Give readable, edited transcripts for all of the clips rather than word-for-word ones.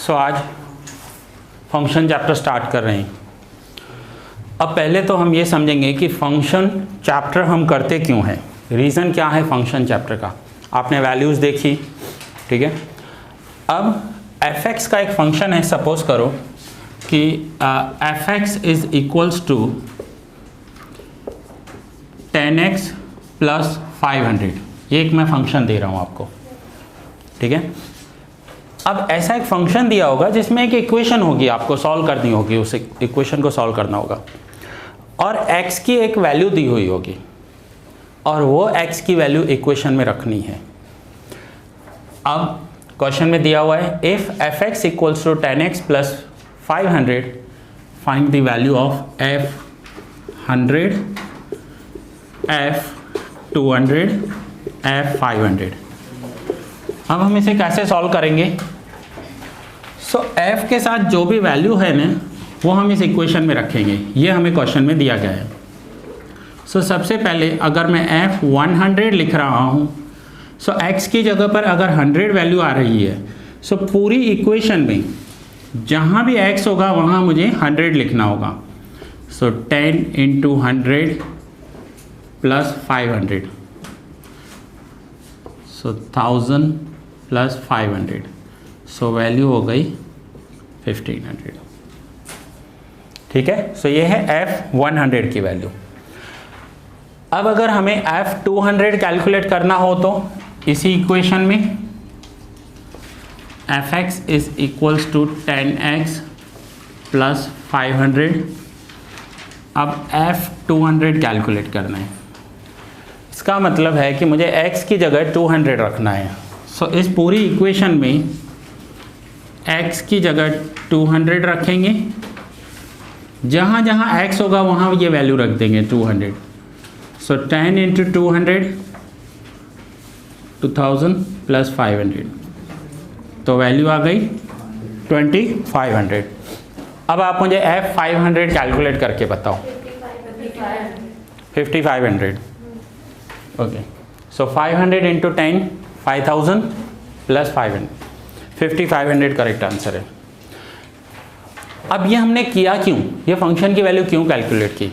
सो आज function chapter start कर रहे हैं। अब पहले तो हम ये समझेंगे कि फंक्शन चैप्टर हम करते क्यों हैं, रीज़न क्या है फंक्शन चैप्टर का। आपने वैल्यूज़ देखी, ठीक है। अब f(x) का एक फंक्शन है, सपोज करो कि f(x) is equals to 10x plus 500। ये एक मैं फंक्शन दे रहा हूँ आपको, ठीक है। अब ऐसा एक फंक्शन दिया होगा जिसमें एक इक्वेशन होगी, आपको सॉल्व करनी होगी, उस इक्वेशन को सॉल्व करना होगा और x की एक वैल्यू दी हुई होगी और वो x की वैल्यू इक्वेशन में रखनी है। अब क्वेश्चन में दिया हुआ है if f(x) equals to 10x plus 500 find the value of f100 f200 f500। अब हम इसे कैसे सॉल्व करेंगे। सो f के साथ जो भी वैल्यू है ना वो हम इस इक्वेशन में रखेंगे, ये हमें क्वेश्चन में दिया गया है। सो सबसे पहले अगर मैं f100 लिख रहा हूँ, सो x की जगह पर अगर 100 वैल्यू आ रही है, सो पूरी इक्वेशन में जहाँ भी x होगा वहाँ मुझे 100 लिखना होगा। सो 10 इंटू 100 प्लस 500, सो 1000 प्लस 500, सो वैल्यू हो गई 1500, ठीक है। सो ये है f100 की वैल्यू। अब अगर हमें f200 कैलकुलेट करना हो तो इसी इक्वेशन में f(x) is equals to 10x plus 500। अब f200 कैलकुलेट करना है, इसका मतलब है कि मुझे x की जगह 200 रखना है। सो इस पूरी इक्वेशन में x की जगह 200 रखेंगे, जहाँ जहाँ x होगा वहाँ ये वैल्यू रख देंगे 200। सो 10 इंटू 200 2000 प्लस 500, तो वैल्यू आ गई 2500। अब आप मुझे f500 कैलकुलेट करके बताओ। 5500, ओके। सो 500 इंटू 10 5000 प्लस 500, 5500 करेक्ट आंसर है। अब ये हमने किया क्यों, ये फंक्शन की वैल्यू क्यों कैलकुलेट की,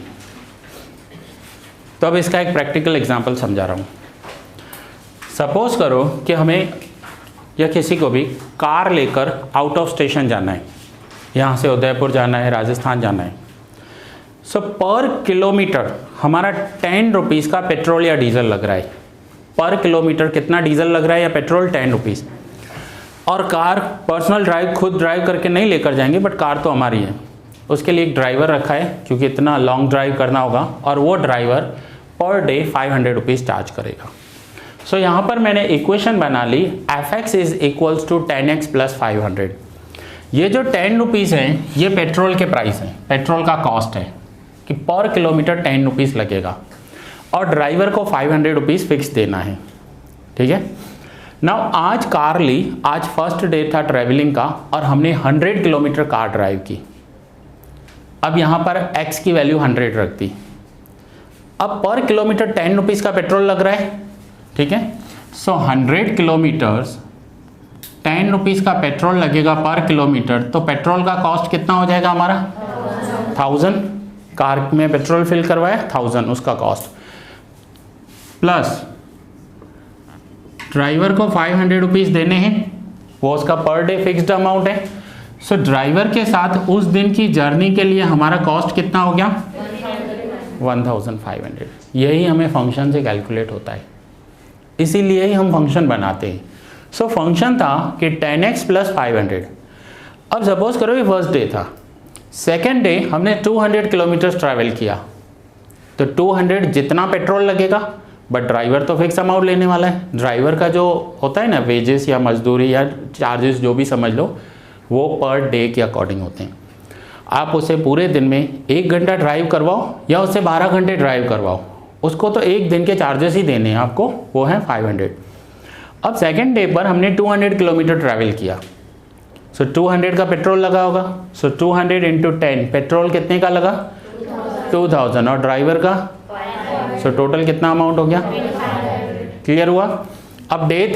तो अब इसका एक प्रैक्टिकल एग्जांपल समझा रहा हूँ। सपोज करो कि हमें या किसी को भी कार लेकर आउट ऑफ स्टेशन जाना है, यहाँ से उदयपुर जाना है, राजस्थान जाना है। सो पर किलोमीटर हमारा 10 रुपीज़ का पेट्रोल या डीजल लग रहा है। पर किलोमीटर कितना डीजल लग रहा है या पेट्रोल, 10 रुपीज़। और कार पर्सनल ड्राइव खुद ड्राइव करके नहीं लेकर जाएंगे, बट कार तो हमारी है, उसके लिए एक ड्राइवर रखा है क्योंकि इतना लॉन्ग ड्राइव करना होगा और वो driver per day 500 rupees charge करेगा। सो यहाँ पर मैंने इक्वेशन बना ली f(x) is equals to 10x plus 500। ये जो 10 रुपीज़ हैं ये पेट्रोल के प्राइस हैं, पेट्रोल का कॉस्ट है कि पर किलोमीटर 10 रुपीज़ लगेगा और ड्राइवर को 500 रुपीज़ फिक्स देना है, ठीक है। नाउ आज कार ली, आज फर्स्ट डे था ट्रैवलिंग का और हमने 100 किलोमीटर कार ड्राइव की। अब यहाँ पर x की वैल्यू 100 रख दी। अब पर किलोमीटर 10 रुपीज़ का पेट्रोल लग रहा है, ठीक है। सो 100 किलोमीटर्स 10 रुपीज़ का पेट्रोल लगेगा पर किलोमीटर, तो पेट्रोल का कॉस्ट कितना हो जाएगा हमारा 1000। कार में पेट्रोल फिल करवाया 1000 उसका कॉस्ट, प्लस ड्राइवर को 500 रुपीज़ देने हैं, वो उसका पर डे फिक्स्ड अमाउंट है। सो ड्राइवर के साथ उस दिन की जर्नी के लिए हमारा कॉस्ट कितना हो गया 1500। यही हमें फंक्शन से कैलकुलेट होता है, इसीलिए ही हम फंक्शन बनाते हैं। सो फंक्शन था कि 10x प्लस 500। अब सपोज करो ये फर्स्ट डे था, सेकेंड डे हमने 200 किलोमीटर ट्रैवल किया, तो 200 जितना पेट्रोल लगेगा, बट ड्राइवर तो फिक्स अमाउंट लेने वाला है। ड्राइवर का जो होता है ना वेजेस या मजदूरी या चार्जेस जो भी समझ लो, वो पर डे के अकॉर्डिंग होते हैं। आप उसे पूरे दिन में 1 घंटा ड्राइव करवाओ या उससे 12 घंटे ड्राइव करवाओ, उसको तो एक दिन के चार्जेस ही देने हैं आपको, वो है 500। अब सेकेंड डे पर हमने 200 किलोमीटर ट्रैवल किया, सो 200 का पेट्रोल लगा होगा। सो 200 इंटू 10 पेट्रोल कितने का लगा 2000 और ड्राइवर का, सो टोटल कितना अमाउंट हो गया, क्लियर हुआ। अब डे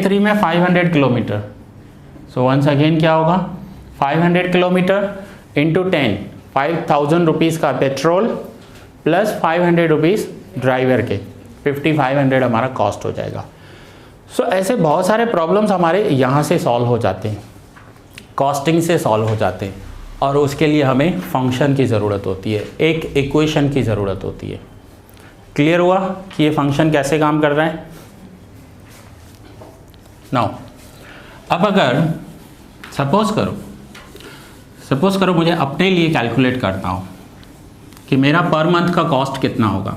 थ्री में 500 किलोमीटर, सो वंस अगेन क्या होगा, 500 किलोमीटर इंटू 10, 5000 रुपीज़ का पेट्रोल प्लस 500 रुपीज़ ड्राइवर के, 5500 हमारा कॉस्ट हो जाएगा। सो ऐसे बहुत सारे प्रॉब्लम्स हमारे यहाँ से सॉल्व हो जाते हैं, कॉस्टिंग से सॉल्व हो जाते हैं, और उसके लिए हमें फंक्शन की ज़रूरत होती है, एक इक्वेशन की ज़रूरत होती है। क्लियर हुआ कि ये फंक्शन कैसे काम कर रहा है? नाउ अब अगर सपोज करो मुझे अपने लिए कैलकुलेट करना हो कि मेरा पर मंथ का कॉस्ट कितना होगा।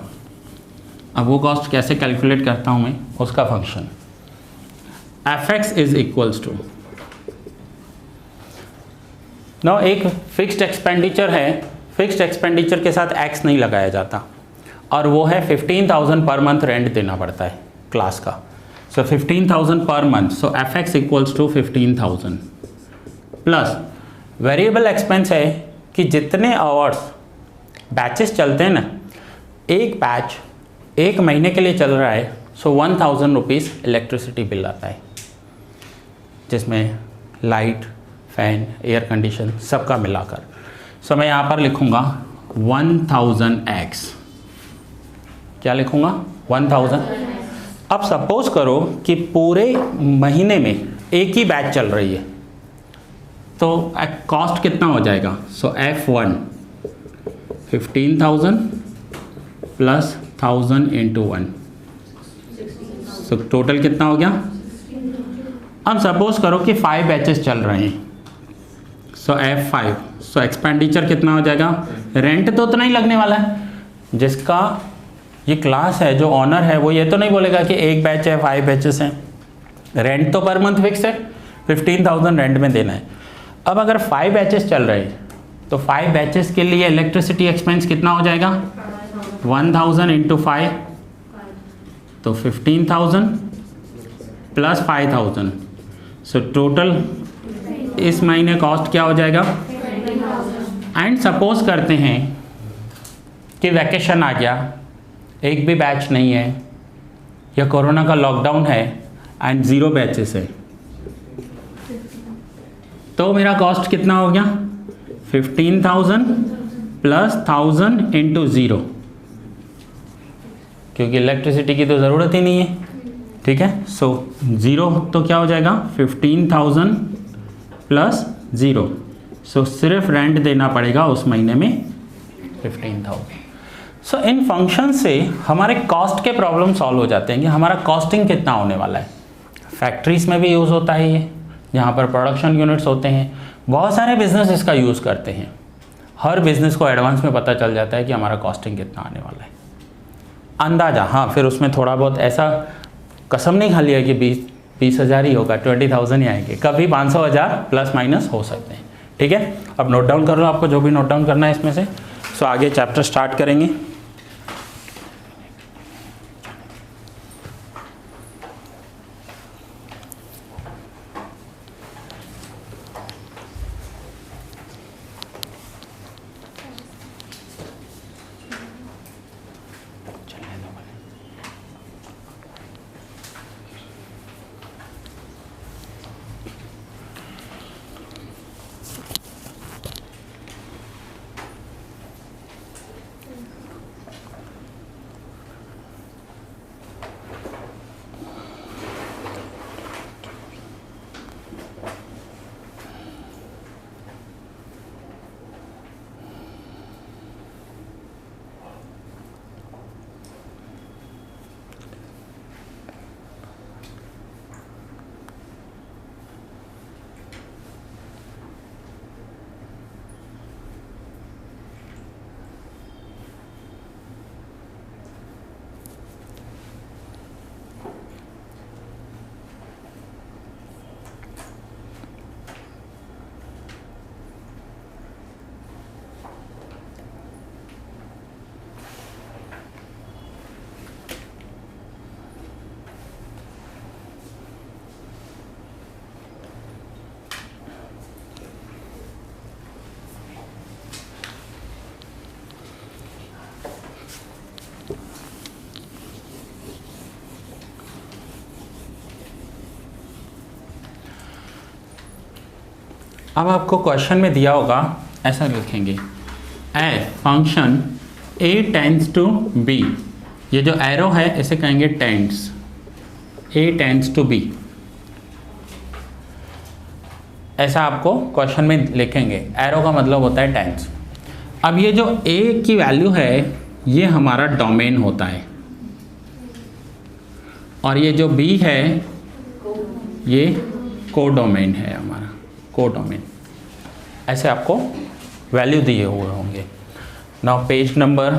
अब वो कॉस्ट कैसे कैलकुलेट करता हूँ मैं, उसका function fx is equals to, no एक फिक्स्ड एक्सपेंडिचर है, फिक्स्ड एक्सपेंडिचर के साथ x नहीं लगाया जाता, और वो है 15,000 पर मंथ रेंट देना पड़ता है क्लास का। So 15,000 per month, so fx equals to 15,000 plus variable expense है कि जितने आवर्स बैचेस चलते हैं ना, एक बैच एक महीने के लिए चल रहा है, सो 1000 रुपीज़ इलेक्ट्रिसिटी बिल आता है, जिसमें लाइट, फैन, एयर कंडीशन सबका मिलाकर। सो मैं यहाँ पर लिखूँगा 1000x, क्या लिखूँगा 1000। अब सपोज करो कि पूरे महीने में एक ही बैच चल रही है, तो कॉस्ट कितना हो जाएगा। सो F1 15,000 plus 1000 into 1, so total कितना हो गया। अब सपोज करो कि 5 बैचेस चल रहे हैं, सो F5, सो एक्सपेंडिचर कितना हो जाएगा। रेंट तो उतना ही लगने वाला है, जिसका ये क्लास है, जो ऑनर है वो ये तो नहीं बोलेगा कि एक बैच है 5 बैचेस हैं, रेंट तो पर मंथ फिक्स है, 15,000 रेंट में देना है। अब अगर 5 बैचेस चल रहे हैं तो 5 बैचेस के लिए इलेक्ट्रिसिटी एक्सपेंस कितना हो जाएगा 1000 इंटू 5, तो 15,000 प्लस 5,000, सो टोटल इस महीने कॉस्ट क्या हो जाएगा। एंड सपोज करते हैं कि वैकेशन आ गया, एक भी बैच नहीं है, या कोरोना का लॉकडाउन है एंड 0 बैचेस है, तो मेरा कॉस्ट कितना हो गया 15,000 प्लस 1000 इंटू 0, क्योंकि इलेक्ट्रिसिटी की तो ज़रूरत ही नहीं है, ठीक है। सो 0 तो क्या हो जाएगा 15,000 प्लस 0, सो सिर्फ रेंट देना पड़ेगा उस महीने में 15,000। सो इन फंक्शन से हमारे कॉस्ट के प्रॉब्लम सॉल्व हो जाते हैं कि हमारा कॉस्टिंग कितना होने वाला है। फैक्ट्रीज में भी यूज़ होता है ये, जहाँ पर प्रोडक्शन यूनिट्स होते हैं, बहुत सारे बिजनेस इसका यूज़ करते हैं। हर बिजनेस को एडवांस में पता चल जाता है कि हमारा कॉस्टिंग कितना आने वाला है, अंदाज़ा। हाँ, फिर उसमें थोड़ा बहुत ऐसा कसम नहीं खा लिया कि 20,000 ही होगा, 20,000 ही आएंगे, कभी 500,000 प्लस माइनस हो सकते हैं, ठीक है। अब नोट डाउन कर लो आपको जो भी नोट डाउन करना है इसमें से। सो आगे चैप्टर स्टार्ट करेंगे। अब आपको क्वेश्चन में दिया होगा, ऐसा लिखेंगे a function a tends to b, ये जो एरो है इसे कहेंगे tends, a tends to b, ऐसा आपको क्वेश्चन में लिखेंगे। एरो का मतलब होता है टेंस। अब ये जो a की वैल्यू है ये हमारा डोमेन होता है, और ये जो b है ये कोडोमेन है हमारा, कोडोमेन। ऐसे आपको वैल्यू दिए हुए होंगे। Now page number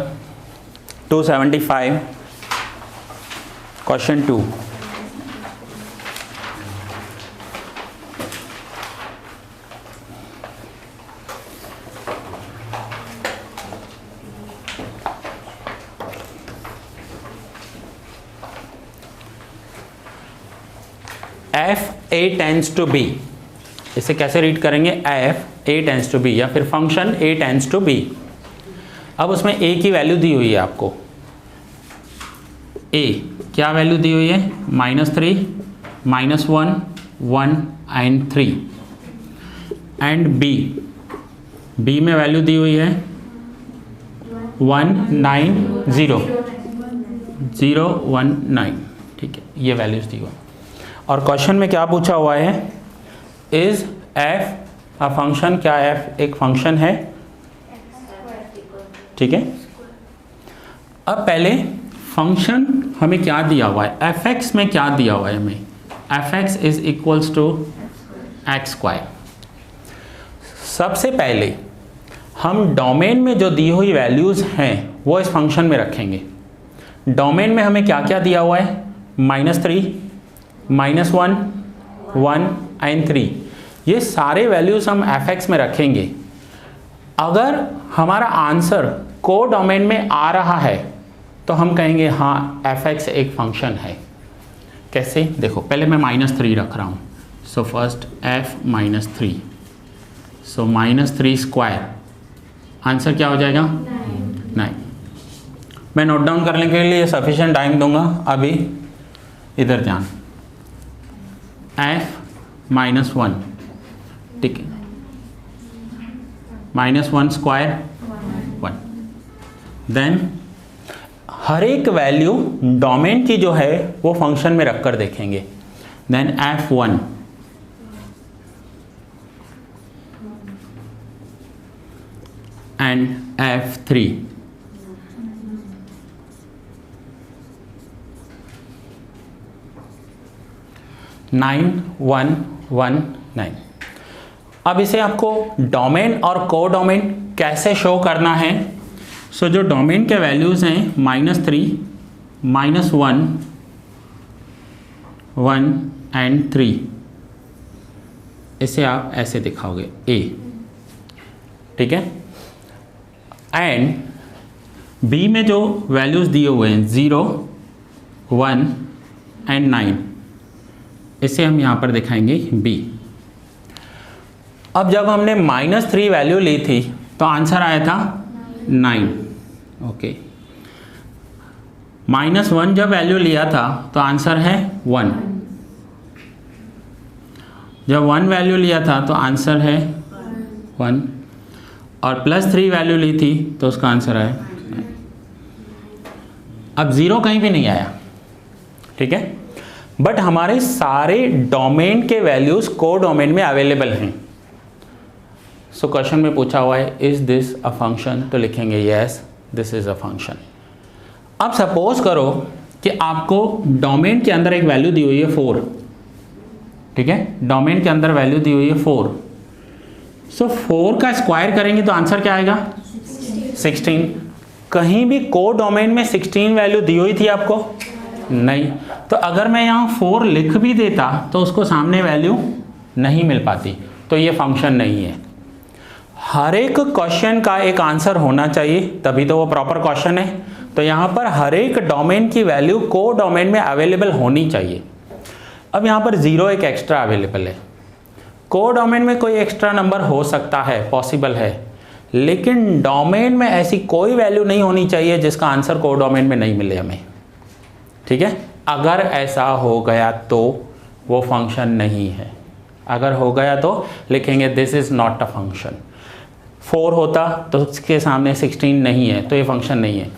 275, question 2। F a tends to b, इसे कैसे रीड करेंगे? F a tends to b, या फिर function a tends to b. अब उसमें ए की वैल्यू दी हुई है आपको। ए क्या वैल्यू दी हुई है? -3, -1, 1 एंड 3। एंड बी, बी में वैल्यू दी हुई है 1 9 0 0 1 9। ठीक है, ये वैल्यूज दी हुई। और क्वेश्चन में क्या पूछा हुआ है? इज एफ अ फंक्शन, क्या एफ एक फंक्शन है? ठीक है। अब पहले फंक्शन हमें क्या दिया हुआ है, एफ एक्स में क्या दिया हुआ है हमें? F x is equals to x square. सबसे पहले हम डोमेन में जो दी हुई वैल्यूज़ हैं वो इस फंक्शन में रखेंगे। डोमेन में हमें क्या क्या दिया हुआ है? -3, -1, 1 एंड 3। ये सारे वैल्यूज़ हम एफ एक्स में रखेंगे। अगर हमारा आंसर को डोमेन में आ रहा है तो हम कहेंगे हाँ एफ एक्स एक फंक्शन है। कैसे? देखो, पहले मैं -3 रख रहा हूँ। सो फर्स्ट एफ -3, सो -3 स्क्वायर, आंसर क्या हो जाएगा? 9। मैं नोट डाउन करने के लिए सफिशिएंट टाइम दूंगा। अभी इधर ध्यान, एफ -1, ठीक है, -1 स्क्वायर 1। देन हर एक वैल्यू डोमेन की जो है वो फंक्शन में रखकर देखेंगे। Then f1 and f3, nine 1 1 9। अब इसे आपको डोमेन और को डोमेन कैसे शो करना है? सो जो डोमेन के वैल्यूज़ हैं -3, -1, 1 एंड 3, इसे आप ऐसे दिखाओगे a, ठीक है। एंड b में जो वैल्यूज़ दिए हुए हैं 0, 1 एंड 9, इसे हम यहाँ पर दिखाएंगे b। अब जब हमने -3 वैल्यू ली थी तो आंसर आया था 9, ओके। -1 जब वैल्यू लिया था तो आंसर है 1। जब 1 वैल्यू लिया था तो आंसर है 1, और +3 वैल्यू ली थी तो उसका आंसर है 9। अब 0 कहीं भी नहीं आया, ठीक है, बट हमारे सारे डोमेन के वैल्यूज को डोमेन में अवेलेबल हैं। सो क्वेश्चन में पूछा हुआ है इज दिस अ फंक्शन, तो लिखेंगे yes this is a function. अब सपोज करो कि आपको डोमेन के अंदर एक वैल्यू दी हुई है 4, ठीक है, डोमेन के अंदर वैल्यू दी हुई है 4। सो 4 का स्क्वायर करेंगे तो आंसर क्या आएगा? 16। कहीं भी को डोमेन में 16 वैल्यू दी हुई थी आपको? नहीं। तो अगर मैं यहाँ 4 लिख भी देता तो उसको सामने वैल्यू नहीं मिल पाती, तो ये फंक्शन नहीं है। हर एक क्वेश्चन का एक आंसर होना चाहिए, तभी तो वो प्रॉपर क्वेश्चन है। तो यहाँ पर हर एक डोमेन की वैल्यू को डोमेन में अवेलेबल होनी चाहिए। अब यहाँ पर 0 एक एक्स्ट्रा अवेलेबल है। को डोमेन में कोई एक्स्ट्रा नंबर हो सकता है, पॉसिबल है, लेकिन डोमेन में ऐसी कोई वैल्यू नहीं होनी चाहिए जिसका आंसर को डोमेन में नहीं मिले हमें, ठीक है। अगर ऐसा हो गया तो वो फंक्शन नहीं है। अगर हो गया तो लिखेंगे this is not a function. 4 होता तो उसके सामने 16 नहीं है तो ये फंक्शन नहीं है,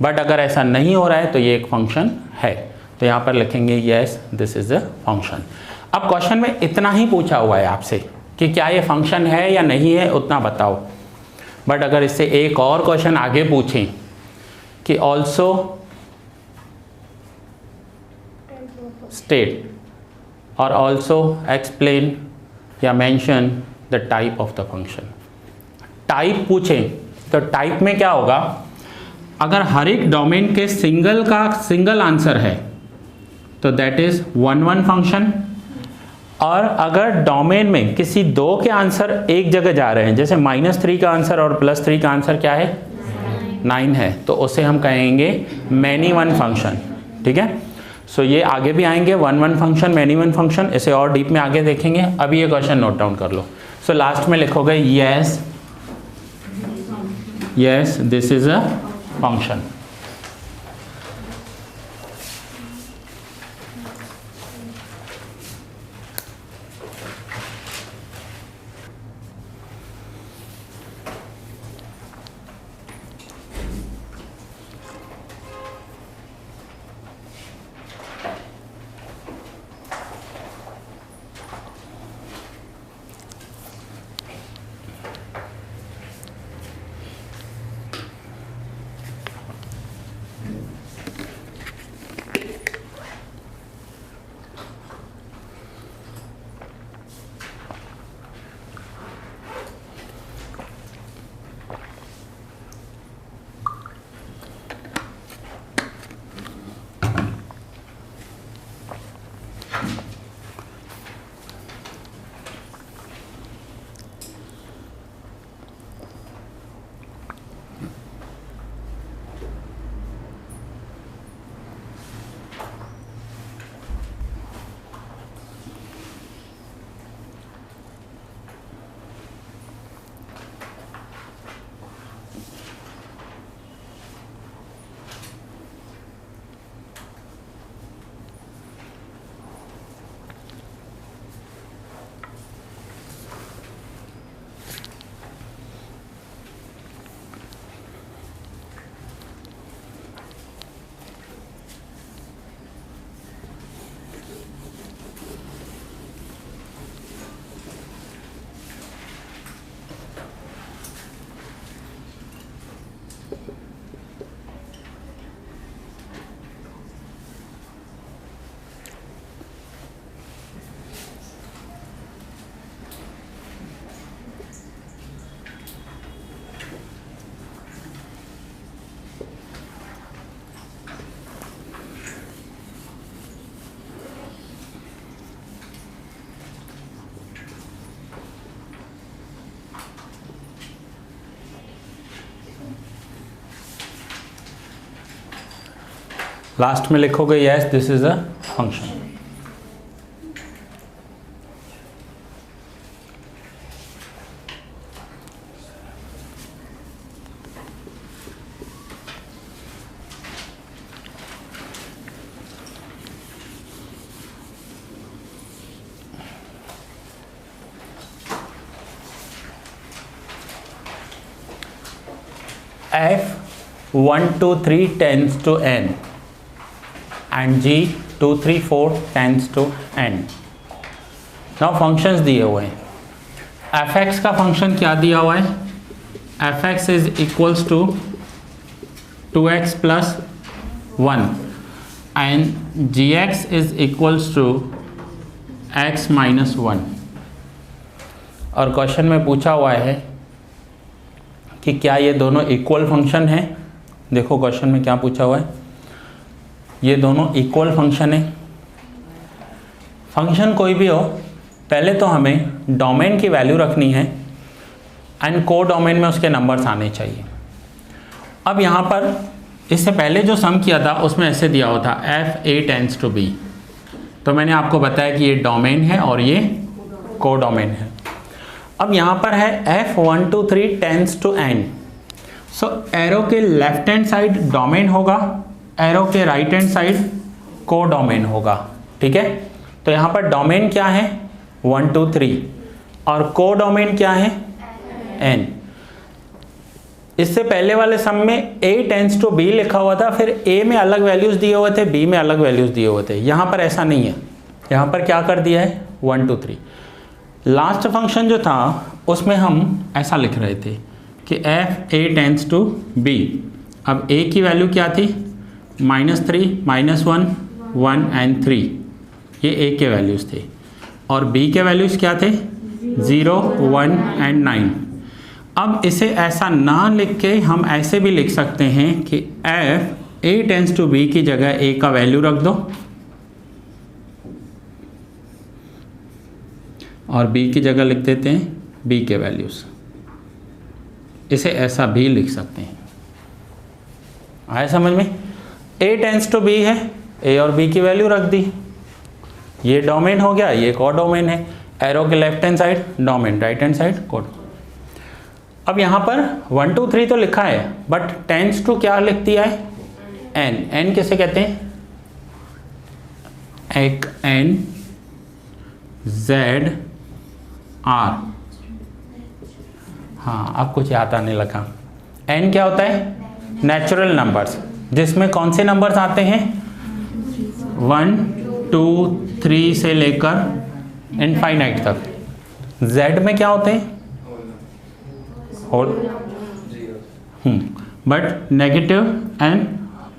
बट अगर ऐसा नहीं हो रहा है तो ये एक फंक्शन है, तो यहाँ पर लिखेंगे yes this is a function. अब क्वेश्चन में इतना ही पूछा हुआ है आपसे कि क्या ये फंक्शन है या नहीं है, उतना बताओ। बट अगर इससे एक और क्वेश्चन आगे पूछें कि ऑल्सो स्टेट और ऑल्सो एक्सप्लेन या mention the type of the function, type पूछें तो टाइप में क्या होगा, अगर हर एक डोमेन के सिंगल आंसर है तो दैट इज वन फंक्शन, और अगर डोमेन में किसी दो के आंसर एक जगह जा रहे हैं, जैसे -3 का आंसर और +3 का आंसर क्या है 9 है, तो उसे हम कहेंगे मैनी वन फंक्शन। ठीक है, सो ये आगे भी आएंगे one function, many one function, इसे और डीप में आगे देखेंगे। अभी ये क्वेश्चन नोट डाउन कर लो। सो लास्ट में लिखोगे yes this is a function. Last में लिखोगे yes this is a function. F1 2 3 tends to n and G 2 3 4 tends to n। Now functions दिए हुए हैं। fx का फंक्शन क्या दिया हुआ है, fx is equals to 2x plus 1 and gx is equals to x minus 1। और question में पूछा हुआ है कि क्या ये दोनों इक्वल फंक्शन है। देखो क्वेश्चन में क्या पूछा हुआ है, ये दोनों इक्वल फंक्शन है। फंक्शन कोई भी हो, पहले तो हमें डोमेन की वैल्यू रखनी है एंड को डोमेन में उसके नंबर्स आने चाहिए। अब यहाँ पर इससे पहले जो सम किया था उसमें ऐसे दिया हुआ था f(a) टेंड्स टू b, तो मैंने आपको बताया कि ये डोमेन है और ये को डोमेन है। अब यहाँ पर है F1 2 3 tends to n, so arrow के लेफ्ट हैंड साइड डोमेन होगा, एरो के राइट हैंड साइड को डोमेन होगा। ठीक है, तो यहाँ पर डोमेन क्या है, 1 2 3 और को डोमेन क्या है n। इससे पहले वाले सम में a टेंड्स टू b लिखा हुआ था, फिर a में अलग वैल्यूज दिए हुए थे, b में अलग वैल्यूज दिए हुए थे। यहाँ पर ऐसा नहीं है, यहाँ पर क्या कर दिया है 1 2 3। लास्ट फंक्शन जो था उसमें हम ऐसा लिख रहे थे कि f a tends to b। अब a की वैल्यू क्या थी -3 -1 1 एंड 3, ये a के वैल्यूज़ थे, और b के वैल्यूज़ क्या थे 0 1 एंड 9। अब इसे ऐसा ना लिख के हम ऐसे भी लिख सकते हैं कि f a tends to b की जगह a का वैल्यू रख दो और b की जगह लिख देते हैं b के वैल्यूज़। इसे ऐसा भी लिख सकते हैं। आया समझ में? a टेंड्स टू b है, a और b की वैल्यू रख दी, ये डोमेन हो गया, ये को डोमेन है। एरो के left hand side domain, right hand side code. अब यहाँ पर 1 2 3 तो लिखा है, बट टेंड्स टू क्या लिख दिया है n। n किसे कहते हैं? एक n z r। हाँ, अब कुछ याद आने लगा। n क्या होता है? नेचुरल नंबर्स, जिसमें कौन से नंबर्स आते हैं 1 2 3 से लेकर इनफाइनाइट तक। z में क्या होते हैं? Whole, but negative and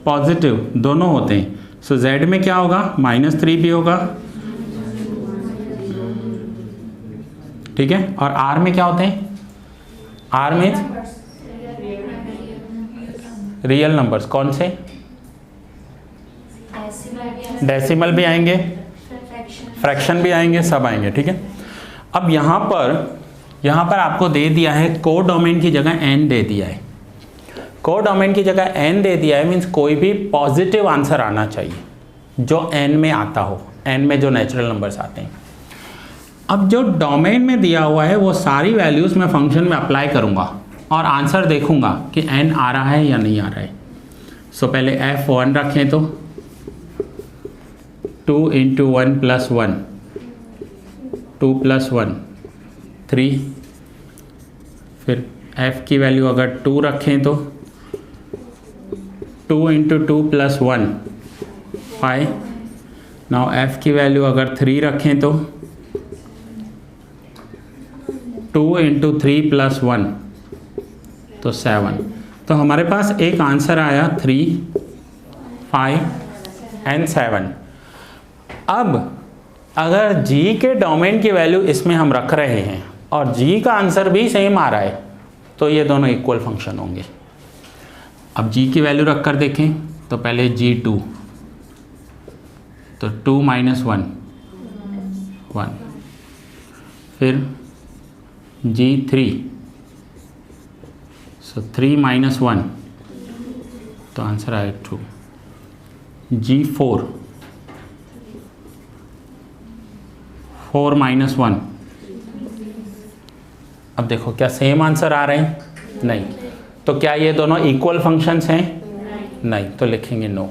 positive दोनों होते हैं। सो z में क्या होगा -3 भी होगा, ठीक है। और r में क्या होते हैं? r में रियल नंबर्स, कौन से? डेसिमल भी आएंगे, फ्रैक्शन भी आएंगे, सब आएंगे, ठीक है। अब यहाँ पर आपको दे दिया है को डोमेन की जगह n दे दिया है। को डोमेन की जगह n दे दिया है मीन्स कोई भी पॉजिटिव आंसर आना चाहिए जो n में आता हो, n में जो नेचुरल नंबर्स आते हैं। अब जो डोमेन में दिया हुआ है वो सारी वैल्यूज़ मैं फंक्शन में अप्लाई करूँगा और आंसर देखूँगा कि n आ रहा है या नहीं आ रहा है। सो पहले f1 रखें तो 2 × 1 + 1 2 + 1 3, फिर f की वैल्यू अगर 2 रखें तो 2 × 2 + 1 5। नाउ f की वैल्यू अगर 3 रखें तो 2 × 3 + 1 तो 7। तो हमारे पास एक आंसर आया 3 5 एंड 7। अब अगर g के डोमेन की वैल्यू इसमें हम रख रहे हैं और g का आंसर भी सेम आ रहा है तो ये दोनों इक्वल फंक्शन होंगे। अब g की वैल्यू रख कर देखें तो पहले g2 तो 2 - 1 1, फिर g3 सो 3 - 1 तो आंसर आया 2। g4 4 - 1। अब देखो क्या सेम आंसर आ रहे हैं? नहीं। तो क्या ये दोनों इक्वल फंक्शंस हैं? नहीं। तो लिखेंगे no,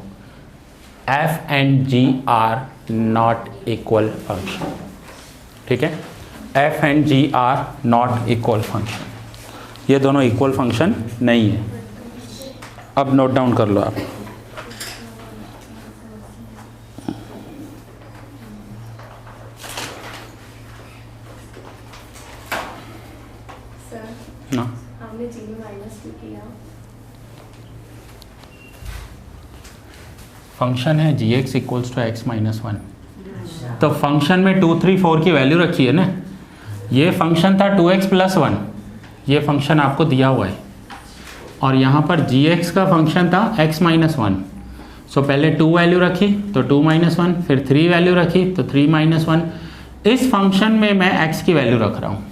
f and g are not equal function, ठीक है। f and g are not equal function, ये दोनों इक्वल फंक्शन नहीं है। अब नोट डाउन कर लो आप। ना हमने g में -2 किया, फंक्शन है gx = x - 1। तो फंक्शन में 2 3 4 की वैल्यू रखी है ना। ये फंक्शन था 2x + 1, ये फंक्शन आपको दिया हुआ है, और यहाँ पर gx का फंक्शन था x - 1। सो पहले 2 वैल्यू रखी तो 2 - 1, फिर 3 वैल्यू रखी तो 3 - 1। इस फंक्शन में मैं x की वैल्यू रख रहा हूँ।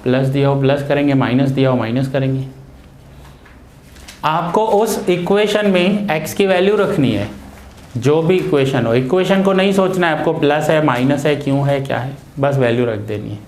प्लस दिया हो प्लस करेंगे, माइनस दिया हो माइनस करेंगे। आपको उस इक्वेशन में x की वैल्यू रखनी है, जो भी इक्वेशन हो। इक्वेशन को नहीं सोचना है आपको प्लस है माइनस है क्यों है क्या है, बस वैल्यू रख देनी है।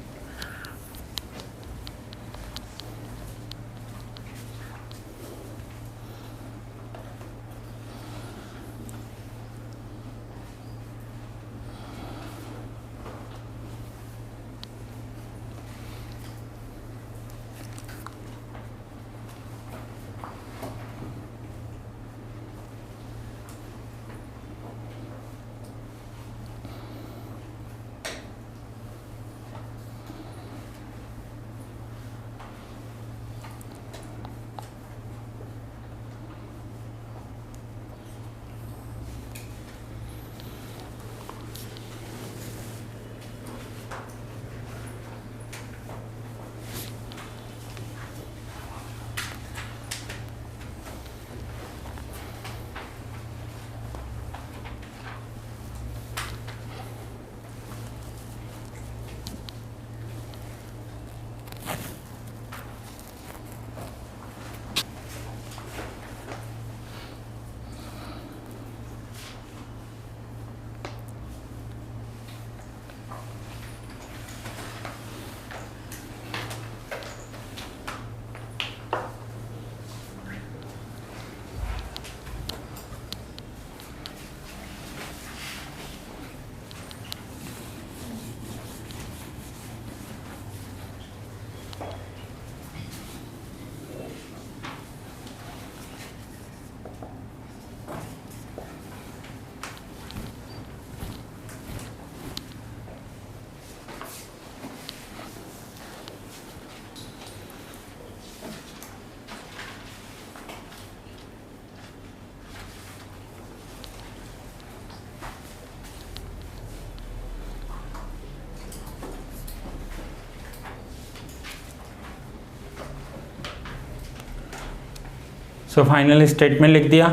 सो फाइनल स्टेटमेंट लिख दिया,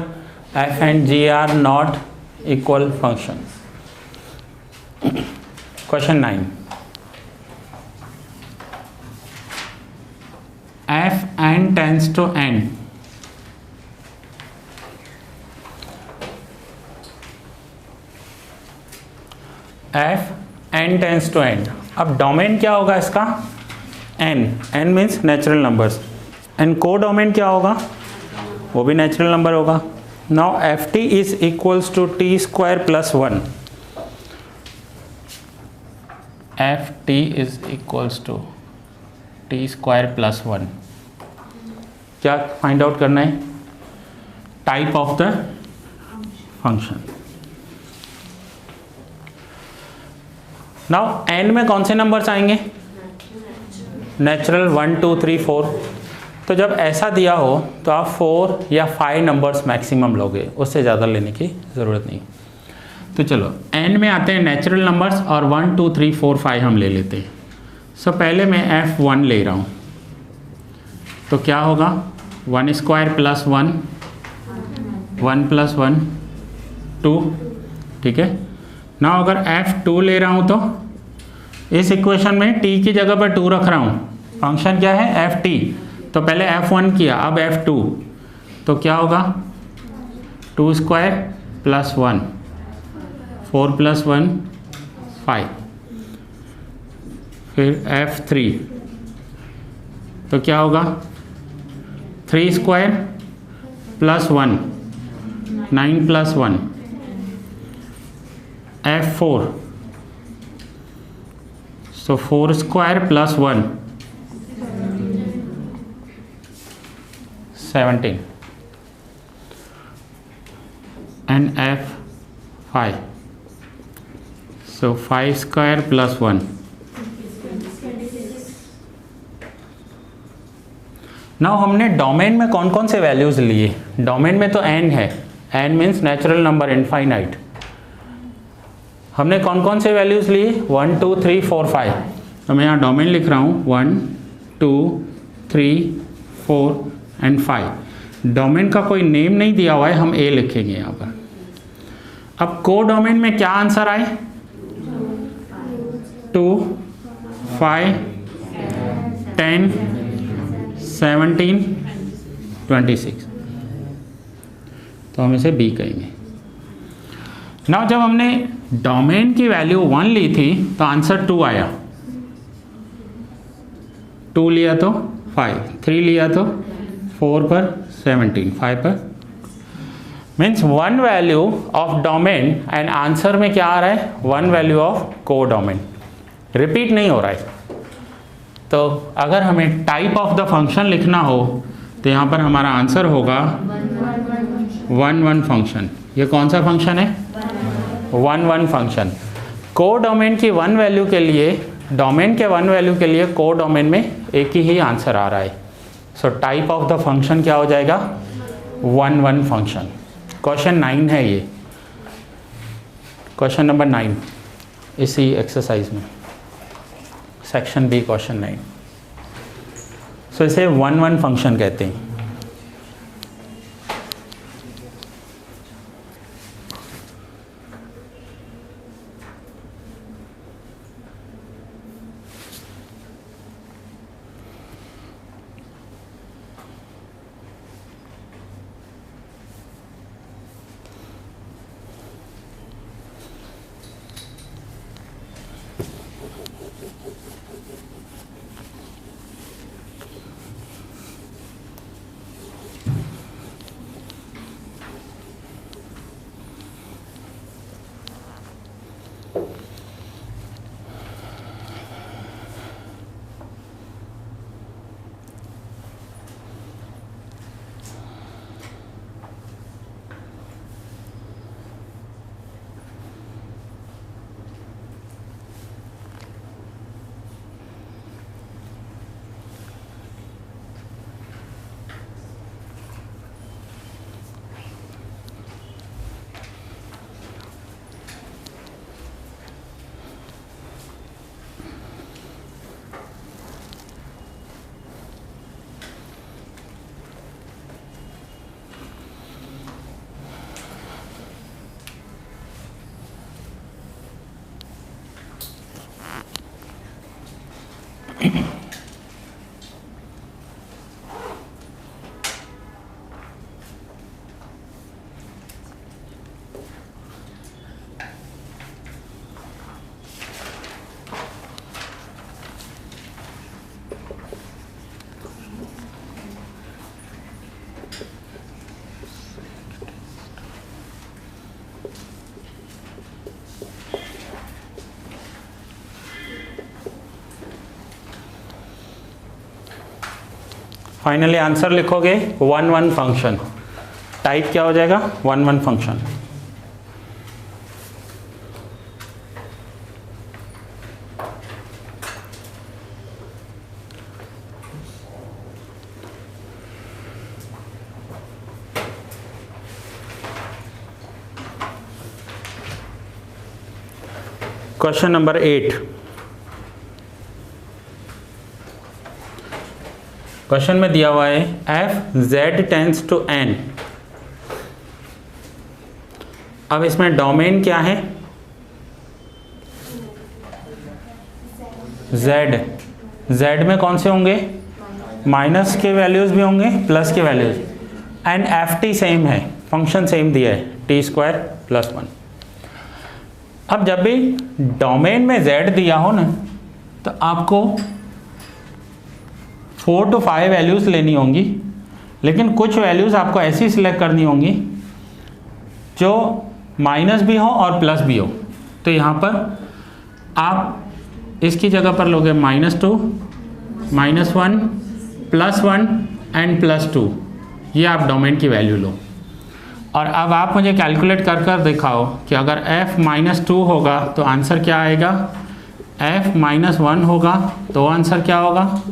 f and g are not equal function. Question 9, f n tends to n, f n tends to n. अब डोमेन क्या होगा इसका, n, n means natural numbers, and को डोमेन क्या होगा, वो भी नेचुरल नंबर होगा। Now f t is equals to t square plus 1, f t is equals to t square plus 1। क्या फाइंड आउट करना है, type of the function. Now N में कौन से नंबर्स आएंगे, नेचुरल 1 2 3 4। तो जब ऐसा दिया हो तो आप 4 या 5 नंबर्स मैक्सिमम लोगे, उससे ज़्यादा लेने की ज़रूरत नहीं। तो चलो एन में आते हैं नेचुरल नंबर्स, और 1 2 3 4 5 हम ले लेते हैं। सो पहले मैं f1 ले रहा हूँ, तो क्या होगा, 1 स्क्वायर प्लस 1, 1 प्लस 1 2, ठीक है ना। अगर f2 ले रहा हूँ तो इस इक्वेशन में t की जगह पर 2 रख रहा हूँ, फंक्शन क्या है ft, तो पहले f1 किया, अब f2, तो क्या होगा 2 स्क्वायर प्लस 1, 4 प्लस 1 5, फिर f3, तो क्या होगा 3 square plus 1, 9 plus 1, f4, so 4 square plus 1 17, and f5, so 5 square plus 1। Now हमने डोमेन में कौन कौन से वैल्यूज लिए, डोमेन में तो n है, n means natural number infinite. हमने कौन कौन से वैल्यूज लिए, 1 2 3 4 5। तो मैं यहाँ डोमेन लिख रहा हूँ 1 2 3 4 एंड 5। डोमेन का कोई नेम नहीं दिया हुआ है, हम a लिखेंगे यहाँ पर। अब को डोमेन में क्या आंसर आए, 2 5 10 17 26, तो हम इसे b कहेंगे। नाउ जब हमने डोमेन की वैल्यू 1 ली थी तो आंसर 2 आया, 2 लिया तो 5, 3 लिया तो 4 पर 17, 5 पर, means 1 value of domain and answer में क्या आ रहा है, 1 वैल्यू ऑफ को डोमेन, रिपीट नहीं हो रहा है। तो अगर हमें टाइप ऑफ द फंक्शन लिखना हो तो यहाँ पर हमारा आंसर होगा 1 1 फंक्शन। ये कौन सा फंक्शन है, 1 1 फंक्शन। को डोमेन की 1 वैल्यू के लिए, डोमेन के 1 वैल्यू के लिए को डोमेन में एक ही आंसर आ रहा है। So type of the function क्या हो जाएगा, 1 1 फंक्शन। क्वेश्चन 9 है ये, क्वेश्चन नंबर 9 इसी एक्सरसाइज में, सेक्शन बी क्वेश्चन 9। सो इसे 1 1 फंक्शन कहते हैं। फाइनली आंसर लिखोगे 1 फंक्शन, टाइप क्या हो जाएगा 1 फंक्शन। Question number 8। क्वेश्चन में दिया हुआ है f z tends to n. अब इसमें डोमेन क्या है, जेड। जेड में कौन से होंगे, माइनस के वैल्यूज भी होंगे प्लस के values, and F T same है, फंक्शन सेम दिया है टी स्क्वायर प्लस 1। अब जब भी डोमेन में z दिया हो ना, तो आपको 4 to 5 वैल्यूज़ लेनी होंगी, लेकिन कुछ वैल्यूज़ आपको ऐसी सिलेक्ट करनी होंगी जो माइनस भी हो और प्लस भी हो। तो यहाँ पर आप इसकी जगह पर लोगे -2, -1, +1 एंड +2, ये आप डोमेन की वैल्यू लो। और अब आप मुझे कैलकुलेट कर कर दिखाओ कि अगर f -2 होगा तो आंसर क्या आएगा, f -1 होगा तो आंसर क्या होगा,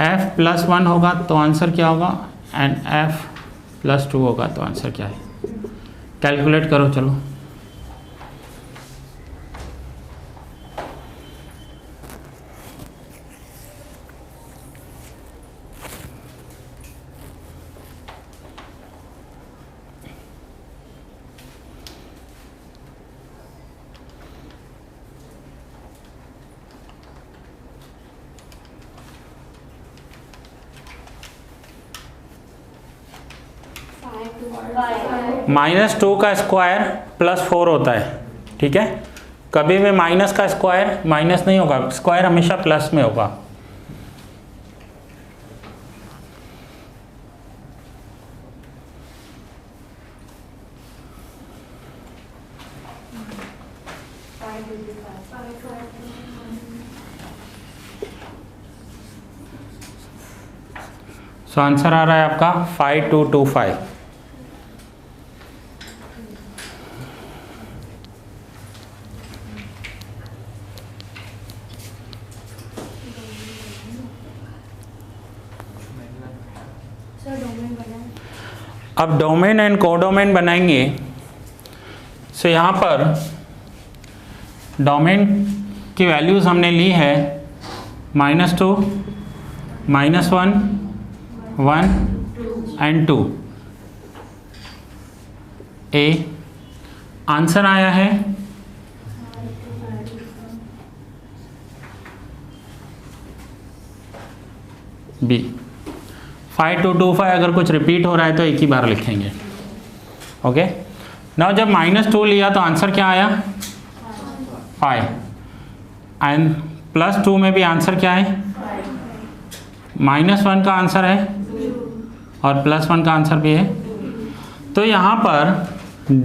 f +1 होगा तो आंसर क्या होगा, एंड f +2 होगा तो आंसर क्या है। कैलकुलेट करो चलो। -2 का स्क्वायर +4 होता है, ठीक है। कभी भी माइनस का स्क्वायर माइनस नहीं होगा, स्क्वायर हमेशा प्लस में होगा। सो आंसर आ रहा है आपका 5225। अब डोमेन एंड कोडोमेन बनाएंगे। सो यहाँ पर डोमेन की वैल्यूज़ हमने ली है -2, -1, 1 एंड 2। ए आंसर आया है बी 5225। अगर कुछ रिपीट हो रहा है तो एक ही बार लिखेंगे। ओके, नाउ जब -2 लिया तो आंसर क्या आया 5, एंड +2 में भी आंसर क्या है, -1 का आंसर है और +1 का आंसर भी है। तो यहाँ पर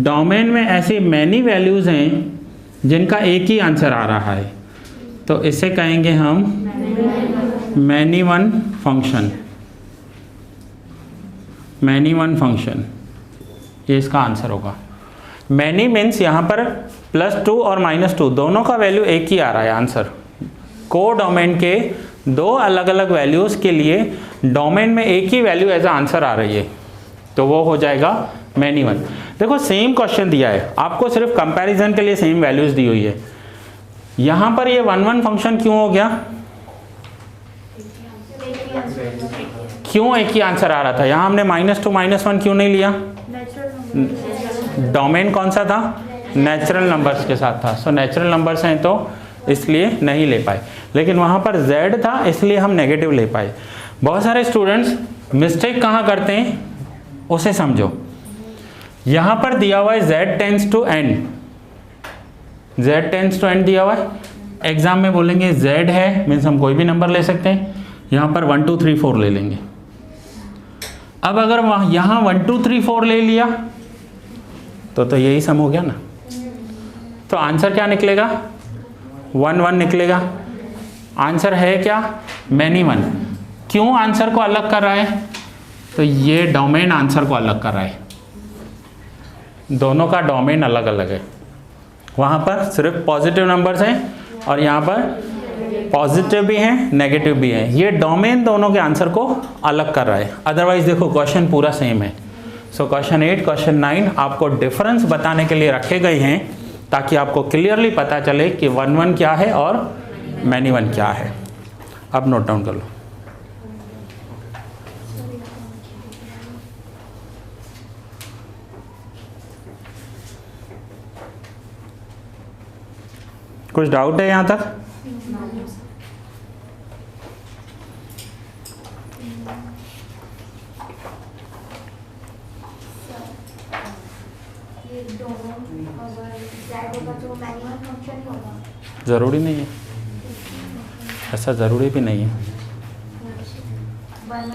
डोमेन में ऐसी मैनी वैल्यूज़ हैं जिनका एक ही आंसर आ रहा है, तो इसे कहेंगे हम many one function. Many one function, ये इसका आंसर होगा। मैनी मीन्स यहाँ पर +2 और -2 दोनों का वैल्यू एक ही आ रहा है आंसर। को डोमेन के दो अलग अलग वैल्यूज़ के लिए डोमेन में एक ही वैल्यू एज आंसर आ रही है, तो वो हो जाएगा मैनी वन। देखो सेम क्वेश्चन दिया है आपको, सिर्फ कंपैरिजन के लिए सेम वैल्यूज़ दी हुई है। यहाँ पर ये 1 फंक्शन क्यों हो गया, क्यों एक ही आंसर आ रहा था। यहाँ हमने -2 -1 क्यों नहीं लिया, डोमेन कौन सा था, नेचुरल नंबर्स के साथ था। सो नेचुरल नंबर्स हैं तो इसलिए नहीं ले पाए, लेकिन वहाँ पर z था इसलिए हम नेगेटिव ले पाए। बहुत सारे स्टूडेंट्स मिस्टेक कहाँ करते हैं उसे समझो। यहाँ पर दिया हुआ है z tends to n, z tends to n दिया हुआ है। एग्जाम में बोलेंगे z है, मीन्स हम कोई भी नंबर ले सकते हैं, यहाँ पर 1 2 3 4 ले लेंगे। अब अगर वहाँ यहाँ 1 2 3 4 ले लिया तो यही सम हो गया ना, तो आंसर क्या निकलेगा 1 1 निकलेगा। आंसर है क्या मैनी वन। क्यों आंसर को अलग कर रहा है, तो ये डोमेन आंसर को अलग कर रहा है, दोनों का डोमेन अलग अलग है। वहाँ पर सिर्फ पॉजिटिव नंबर्स हैं और यहाँ पर पॉजिटिव भी हैं नेगेटिव भी हैं, ये डोमेन दोनों के आंसर को अलग कर रहा है। अदरवाइज देखो क्वेश्चन पूरा सेम है। सो क्वेश्चन 8 क्वेश्चन 9 आपको डिफरेंस बताने के लिए रखे गए हैं ताकि आपको क्लियरली पता चले कि 1 1 क्या है और मैनी वन क्या है। अब नोट डाउन कर लो। कुछ डाउट है यहाँ तक? ज़रूरी नहीं है, ऐसा ज़रूरी भी नहीं है,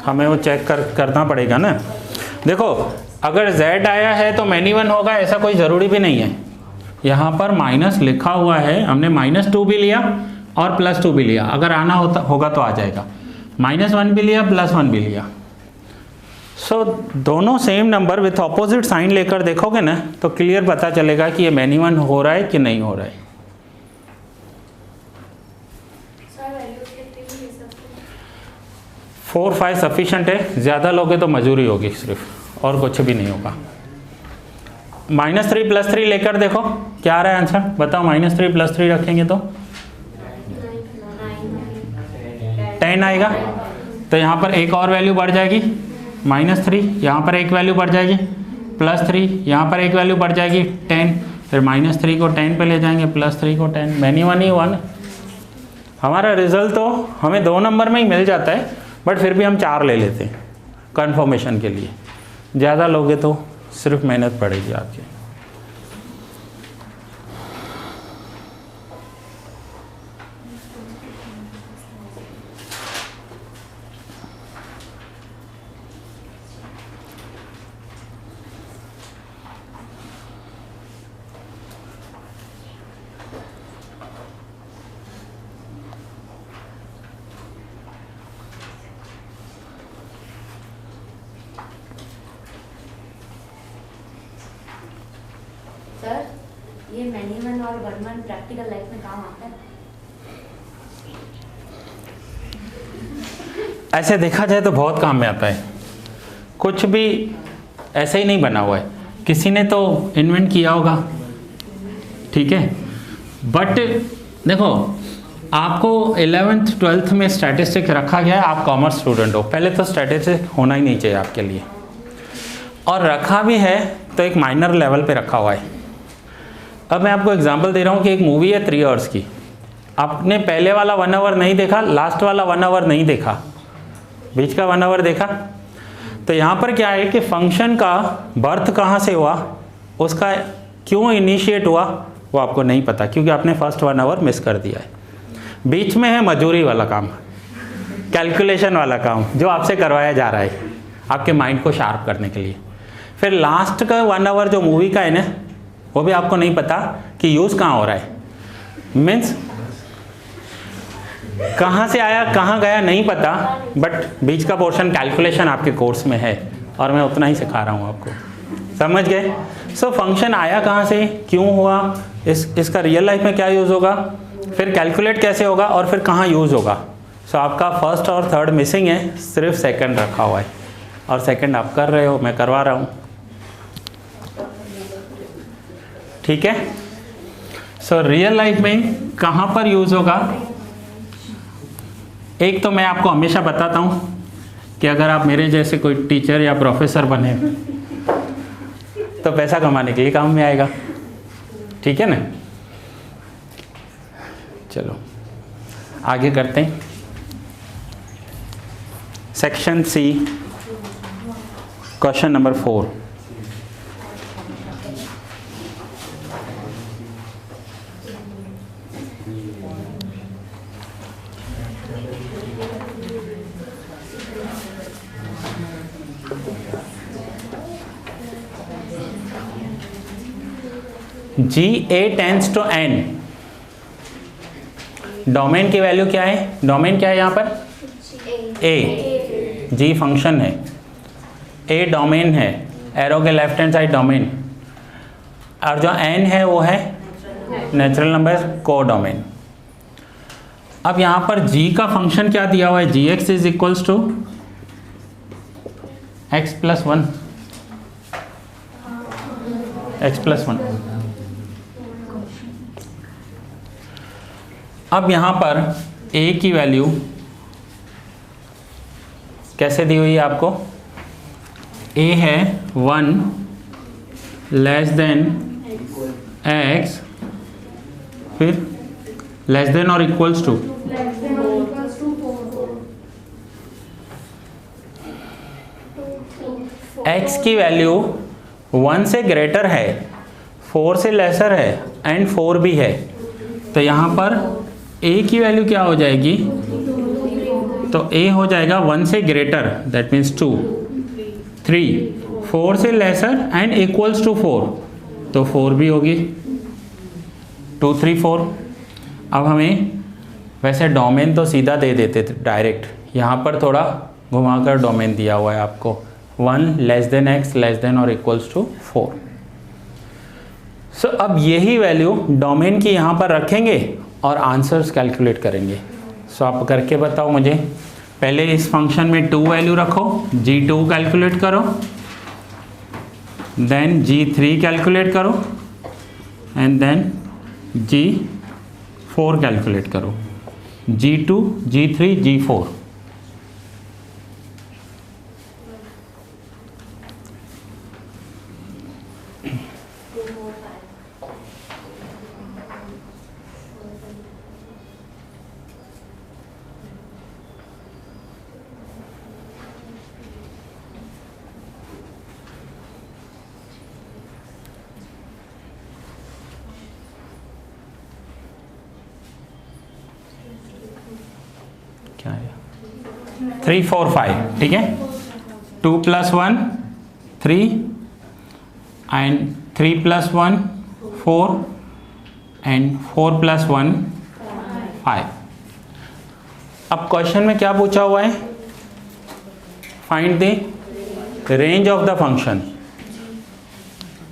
हमें वो चेक करना पड़ेगा ना। देखो अगर z आया है तो मैनी वन होगा ऐसा कोई ज़रूरी भी नहीं है। यहाँ पर माइनस लिखा हुआ है, हमने -2 भी लिया और +2 भी लिया, अगर आना होगा तो आ जाएगा। -1 भी लिया +1 भी लिया। सो दोनों same number with opposite sign लेकर देखोगे ना तो क्लियर पता चलेगा कि ये मैनी वन हो रहा है कि नहीं हो रहा है। 4 5 सफिशेंट है, ज़्यादा लोगे तो मजूरी होगी सिर्फ, और कुछ भी नहीं होगा। -3 +3 लेकर देखो क्या आ रहा है आंसर, बताओ। -3 +3 रखेंगे तो 10 आएगा, तो यहाँ पर एक और वैल्यू बढ़ जाएगी -3, यहाँ पर एक वैल्यू बढ़ जाएगी +3, यहाँ पर एक वैल्यू बढ़ जाएगी 10, फिर -3 को 10 पे ले जाएंगे +3 को 10, मैनी वन ही 1। हमारा रिजल्ट तो हमें 2 नंबर में ही मिल जाता है, बट फिर भी हम 4 ले लेते हैं कंफर्मेशन के लिए। ज़्यादा लोगे तो सिर्फ मेहनत पड़ेगी आपकी। सर ये मैनी वन और 1 1 प्रैक्टिकल लाइफ में काम आता है? ऐसे देखा जाए तो बहुत काम में आता है, कुछ भी ऐसे ही नहीं बना हुआ है, किसी ने तो इन्वेंट किया होगा, ठीक है। बट देखो आपको 11th 12th में स्टैटिस्टिक्स रखा गया है, आप कॉमर्स स्टूडेंट हो, पहले तो स्टैटिस्टिक्स होना ही नहीं चाहिए आपके लिए, और रखा भी है तो एक माइनर लेवल पे रखा हुआ है। अब मैं आपको एग्जांपल दे रहा हूँ कि एक मूवी है 3 आवर्स की, आपने पहले वाला 1 आवर नहीं देखा, लास्ट वाला 1 आवर नहीं देखा, बीच का 1 आवर देखा, तो यहाँ पर क्या है कि फंक्शन का बर्थ कहाँ से हुआ, उसका क्यों इनिशिएट हुआ वो आपको नहीं पता, क्योंकि आपने फर्स्ट 1 आवर मिस कर दिया है। बीच में है मजूरी वाला काम, कैलकुलेशन वाला काम जो आपसे करवाया जा रहा है आपके माइंड को शार्प करने के लिए। फिर लास्ट का 1 आवर जो मूवी का है ना, वो भी आपको नहीं पता कि यूज़ कहाँ हो रहा है, मीन्स कहाँ से आया कहाँ गया नहीं पता, बट बीच का पोर्शन कैलकुलेशन आपके कोर्स में है और मैं उतना ही सिखा रहा हूँ आपको, समझ गए। सो फंक्शन आया कहाँ से, क्यों हुआ, इसका रियल लाइफ में क्या यूज़ होगा, फिर कैलकुलेट कैसे होगा और फिर कहाँ यूज़ होगा। सो आपका फर्स्ट और थर्ड मिसिंग है, सिर्फ सेकंड रखा हुआ है, और सेकंड आप कर रहे हो, मैं करवा रहा हूँ, ठीक है। सो रियल लाइफ में कहाँ पर यूज़ होगा, एक तो मैं आपको हमेशा बताता हूँ कि अगर आप मेरे जैसे कोई टीचर या प्रोफेसर बने तो पैसा कमाने के लिए काम में आएगा, ठीक है ना। चलो आगे करते हैं। Section c, question number 4। G a tends to n, domain की वैल्यू क्या है? डोमेन क्या है यहाँ पर? ए। जी फंक्शन है, ए डोमेन है, एरो के लेफ्ट हैंड साइड डोमेन, और जो एन है वो है नेचुरल नंबर को डोमेन। अब यहाँ पर जी का फंक्शन क्या दिया हुआ है? G x is equals to x plus 1, x plus 1। अब यहाँ पर a की वैल्यू कैसे दी हुई है आपको? a है 1 लेस देन x, फिर लेस देन और इक्वल्स टू x की वैल्यू 1 से ग्रेटर है, 4 से लेसर है एंड 4 भी है। तो यहाँ पर a की वैल्यू क्या हो जाएगी? तो a हो जाएगा 1 से ग्रेटर, दैट मीन्स 2, 3, 4 से लेसर एंड इक्वल्स टू 4, तो 4 भी होगी, 2, 3, 4। अब हमें वैसे डोमेन तो सीधा दे देते थे डायरेक्ट, यहाँ पर थोड़ा घुमाकर डोमेन दिया हुआ है आपको, 1 less than x less than और इक्वल्स टू 4। सो अब यही वैल्यू डोमेन की यहाँ पर रखेंगे और आंसर्स कैलकुलेट करेंगे। सो आप करके बताओ मुझे। पहले इस फंक्शन में 2 वैल्यू रखो, g2 कैलकुलेट करो, देन g3 कैलकुलेट करो एंड देन g4 कैलकुलेट करो, g2, g3, g4। क्या है? 3, 4, 5, ठीक है। 2 + 1 3 एंड 3 + 1 4 एंड 4 + 1 5। अब क्वेश्चन में क्या पूछा हुआ है? Find the range of the function.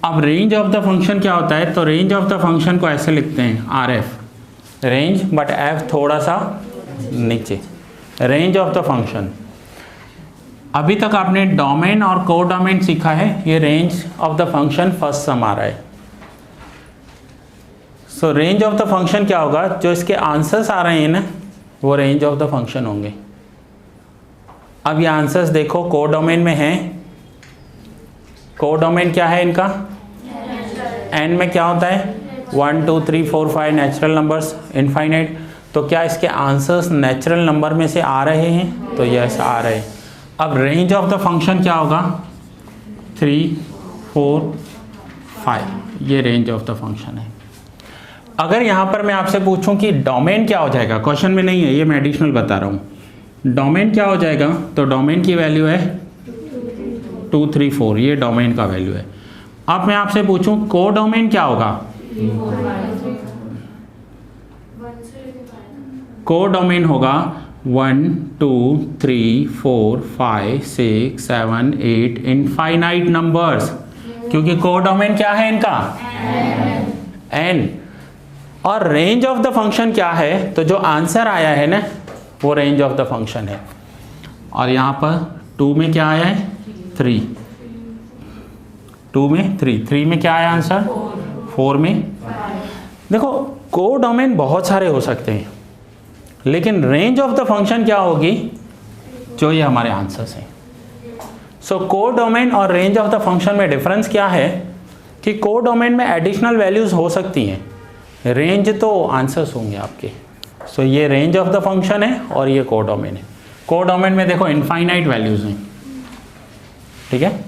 अब रेंज ऑफ द फंक्शन क्या होता है? तो रेंज ऑफ द फंक्शन को ऐसे लिखते हैं, RF रेंज, बट F थोड़ा सा नीचे, रेंज ऑफ द फंक्शन। अभी तक आपने डोमेन और को डोमेन सीखा है, ये range of the function first sum आ रहा है। So range of the function क्या होगा? जो इसके आंसर्स आ रहे हैं ना, वो रेंज ऑफ द फंक्शन होंगे। अब ये आंसर्स देखो, को डोमेन में है, को डोमेन क्या है इनका? एन में क्या होता है? 1, 2, 3, 4, 5 नेचुरल नंबर्स, इनफाइनाइट। तो क्या इसके आंसर्स नेचुरल नंबर में से आ रहे हैं? तो यस आ रहे हैं। अब रेंज ऑफ द फंक्शन क्या होगा? 3, 4, 5, ये रेंज ऑफ द फंक्शन है। अगर यहाँ पर मैं आपसे पूछूं कि डोमेन क्या हो जाएगा, क्वेश्चन में नहीं है, ये मैं एडिशनल बता रहा हूँ। डोमेन क्या हो जाएगा? तो डोमेन की वैल्यू है 2, 3, 4, ये डोमेन का वैल्यू है। अब मैं आपसे पूछूं को डोमेन क्या होगा? को डोमेन होगा 1, 2, 3, 4, 5, 6, 7, 8 इनफाइनाइट नंबर्स, क्योंकि को डोमेन क्या है इनका? एन। और रेंज ऑफ द फंक्शन क्या है? तो जो आंसर आया है ना, वो रेंज ऑफ द फंक्शन है। और यहाँ पर 2 में क्या आया है? 3, 2 में 3 में क्या आया आंसर? 4 में। देखो को डोमेन बहुत सारे हो सकते हैं, लेकिन रेंज ऑफ द फंक्शन क्या होगी? जो ये हमारे आंसर्स हैं। सो को डोमेन और रेंज ऑफ द फंक्शन में डिफरेंस क्या है कि को डोमेन में एडिशनल वैल्यूज हो सकती हैं, रेंज तो आंसर्स होंगे आपके। सो ये रेंज ऑफ द फंक्शन है और ये कोडोमेन है। कोडोमेन में देखो इनफाइनाइट वैल्यूज हैं, ठीक है।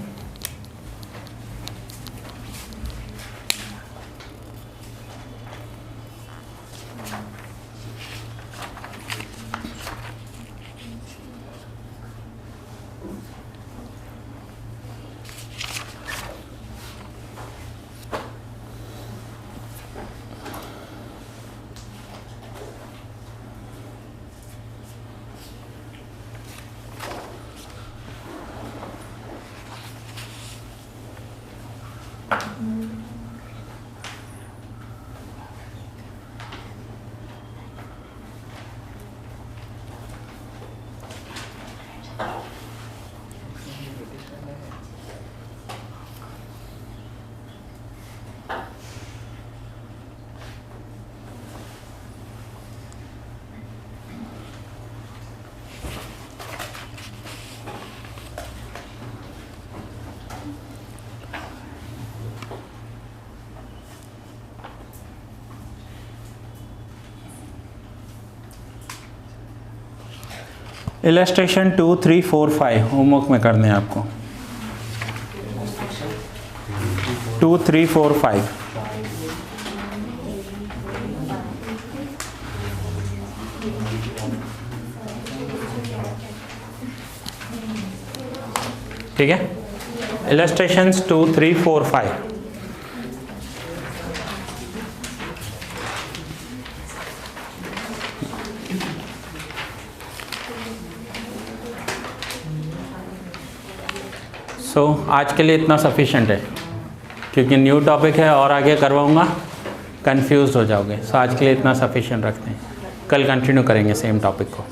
इलस्ट्रेशन 2, 3, 4, 5 होमवर्क में करने हैं आपको। 2, 3, 4, 5 ठीक है। इलस्ट्रेशंस 2, 3, 4, 5 सो आज के लिए इतना सफिशेंट है, क्योंकि न्यू टॉपिक है और आगे करवाऊँगा कंफ्यूज हो जाओगे। सो आज के लिए इतना सफिशेंट रखते हैं, कल कंटिन्यू करेंगे सेम टॉपिक को।